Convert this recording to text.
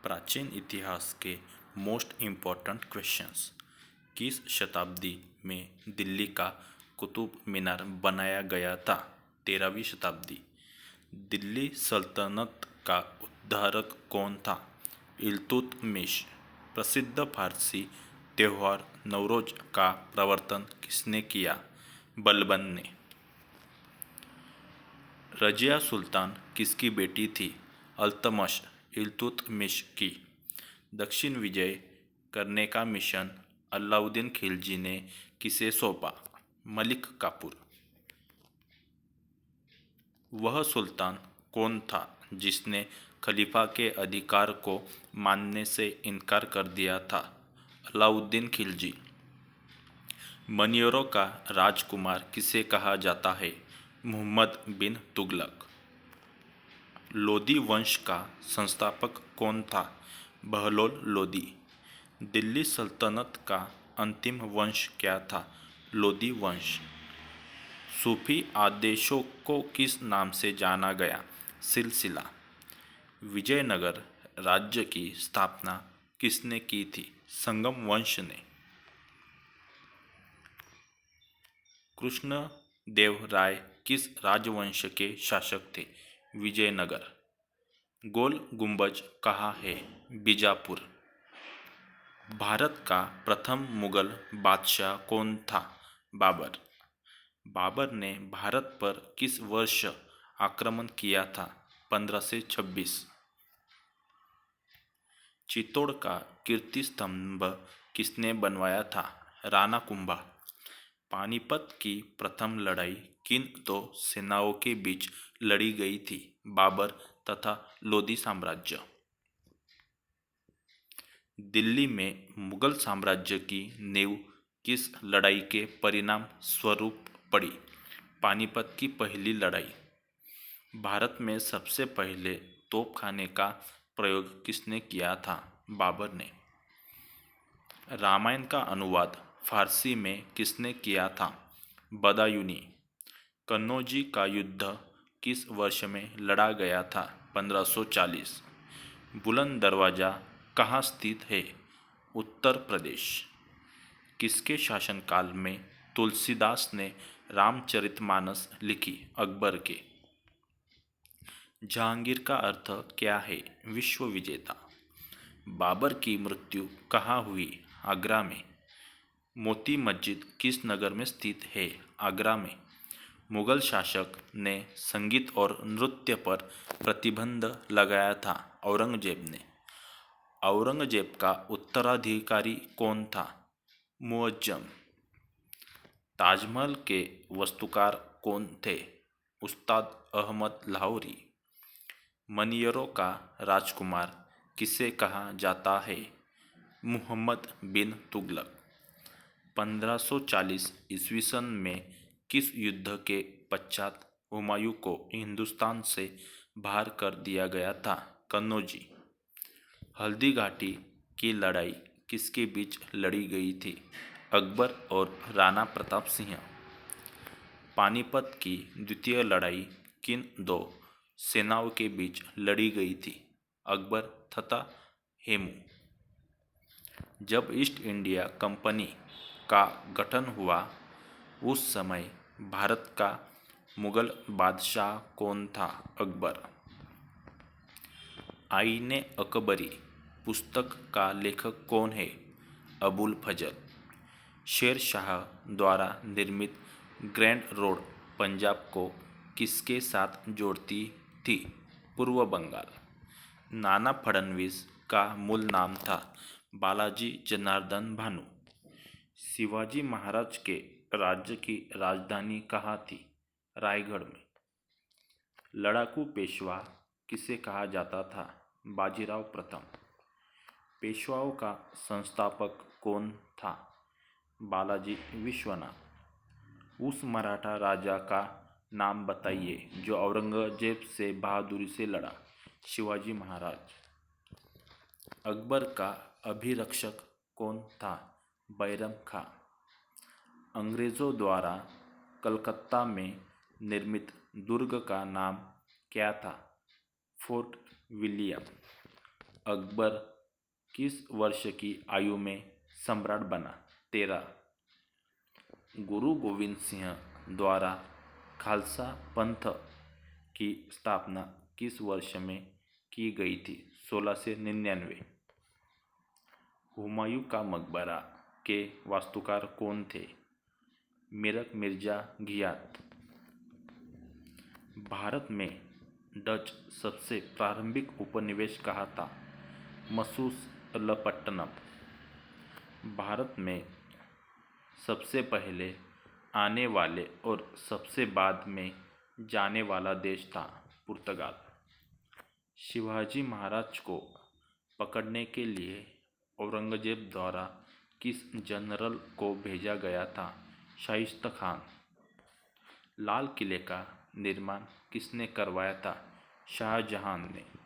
प्राचीन इतिहास के मोस्ट इम्पॉर्टेंट क्वेश्चंस। किस शताब्दी में दिल्ली का कुतुब मीनार बनाया गया था? 13वीं शताब्दी। दिल्ली सल्तनत का उद्धारक कौन था? इल्तुतमिश। प्रसिद्ध फारसी त्योहार नवरोज का प्रवर्तन किसने किया? बलबन ने। रजिया सुल्तान किसकी बेटी थी? अल्तमश इल्तुतमिश की। दक्षिण विजय करने का मिशन अलाउद्दीन खिलजी ने किसे सौंपा? मलिक काफूर। वह सुल्तान कौन था जिसने खलीफा के अधिकार को मानने से इनकार कर दिया था? अलाउद्दीन खिलजी। मन्योरों का राजकुमार किसे कहा जाता है? मुहम्मद बिन तुगलक। लोदी वंश का संस्थापक कौन था? बहलोल लोदी। दिल्ली सल्तनत का अंतिम वंश क्या था? लोदी वंश। सूफी आदेशों को किस नाम से जाना गया? सिलसिला। विजयनगर राज्य की स्थापना किसने की थी? संगम वंश ने। कृष्णदेवराय किस राजवंश के शासक थे? विजयनगर। गोल गुंबज कहाँ है? बीजापुर। भारत का प्रथम मुगल बादशाह कौन था? बाबर। बाबर ने भारत पर किस वर्ष आक्रमण किया था? 1526। चित्तौड़ का कीर्ति स्तंभ किसने बनवाया था? राणा कुंभा। पानीपत की प्रथम लड़ाई किन दो सेनाओं के बीच लड़ी गई थी? बाबर तथा लोदी साम्राज्य। दिल्ली में मुगल साम्राज्य की नींव किस लड़ाई के परिणाम स्वरूप पड़ी? पानीपत की पहली लड़ाई। भारत में सबसे पहले तोपखाने का प्रयोग किसने किया था? बाबर ने। रामायण का अनुवाद फारसी में किसने किया था? बदायूनी। कन्नौजी का युद्ध किस वर्ष में लड़ा गया था? 1540। बुलंद दरवाजा कहाँ स्थित है? उत्तर प्रदेश। किसके शासनकाल में तुलसीदास ने रामचरितमानस लिखी? अकबर के। जहांगीर का अर्थ क्या है? विश्व विजेता। बाबर की मृत्यु कहाँ हुई? आगरा में। मोती मस्जिद किस नगर में स्थित है? आगरा में। मुगल शासक ने संगीत और नृत्य पर प्रतिबंध लगाया था? औरंगजेब ने। औरंगजेब का उत्तराधिकारी कौन था? मुअज्जम। ताजमहल के वास्तुकार कौन थे? उस्ताद अहमद लाहौरी। मन्यरों का राजकुमार किसे कहा जाता है? मुहम्मद बिन तुगलक। 1540 ईस्वी सन में किस युद्ध के पश्चात हुमायूं को हिंदुस्तान से बाहर कर दिया गया था? कन्नौजी। हल्दी घाटी की लड़ाई किसके बीच लड़ी गई थी? अकबर और राणा प्रताप सिंह। पानीपत की द्वितीय लड़ाई किन दो सेनाओं के बीच लड़ी गई थी? अकबर तथा हेमू। जब ईस्ट इंडिया कंपनी का गठन हुआ उस समय भारत का मुगल बादशाह कौन था? अकबर। आईने अकबरी पुस्तक का लेखक कौन है? अबुल फजल। शेर शाह द्वारा निर्मित ग्रैंड रोड पंजाब को किसके साथ जोड़ती थी? पूर्व बंगाल। नाना फडणवीस का मूल नाम था? बालाजी जनार्दन भानु। शिवाजी महाराज के राज्य की राजधानी कहाँ थी? रायगढ़ में। लड़ाकू पेशवा किसे कहा जाता था? बाजीराव प्रथम। पेशवाओं का संस्थापक कौन था? बालाजी विश्वनाथ। उस मराठा राजा का नाम बताइए जो औरंगजेब से बहादुरी से लड़ा? शिवाजी महाराज। अकबर का अभिरक्षक कौन था? बैरम खां। अंग्रेजों द्वारा कलकत्ता में निर्मित दुर्ग का नाम क्या था? Fort William. अकबर किस वर्ष की आयु में सम्राट बना? 13। गुरु गोविंद सिंह द्वारा खालसा पंथ की स्थापना किस वर्ष में की गई थी? 1699। हुमायूं का मकबरा के वास्तुकार कौन थे? मीरक मिर्जा घियाथ। भारत में डच सबसे प्रारंभिक उपनिवेश कहाँ था? मसूसलपट्टनम। भारत में सबसे पहले आने वाले और सबसे बाद में जाने वाला देश था पुर्तगाल। शिवाजी महाराज को पकड़ने के लिए औरंगजेब द्वारा किस जनरल को भेजा गया था? शाइस्ता खान। लाल किले का निर्माण किसने करवाया था? शाहजहां ने।